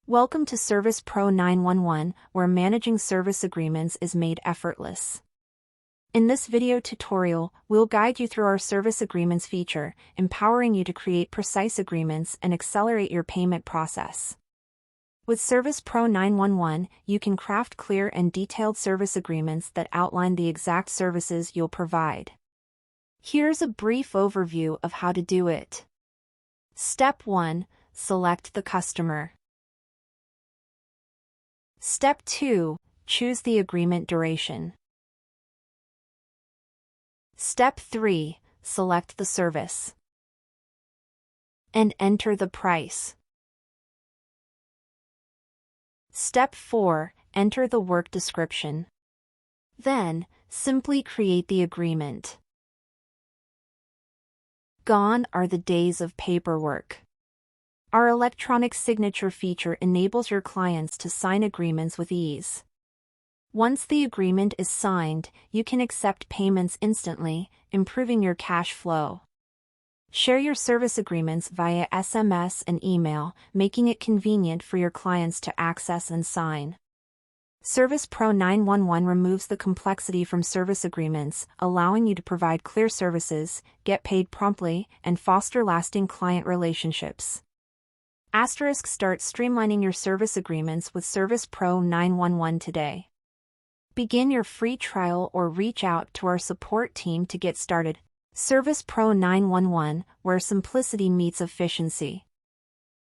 Welcome to Service Pro 911, where managing service agreements is made effortless. In this video tutorial, we'll guide you through our service agreements feature, empowering you to create precise agreements and accelerate your payment process. With Service Pro 911, you can craft clear and detailed service agreements that outline the exact services you'll provide. Here's a brief overview of how to do it. Step 1. Select the customer. Step 2. Choose the agreement duration. Step 3. Select the service. And enter the price. Step 4. Enter the work description. Then, simply create the agreement. Gone are the days of paperwork. Our electronic signature feature enables your clients to sign agreements with ease. Once the agreement is signed, you can accept payments instantly, improving your cash flow. Share your service agreements via SMS and email, making it convenient for your clients to access and sign. Service Pro 911 removes the complexity from service agreements, allowing you to provide clear services, get paid promptly, and foster lasting client relationships. Start streamlining your service agreements with Service Pro 911 today. Begin your free trial or reach out to our support team to get started. Service Pro 911, where simplicity meets efficiency.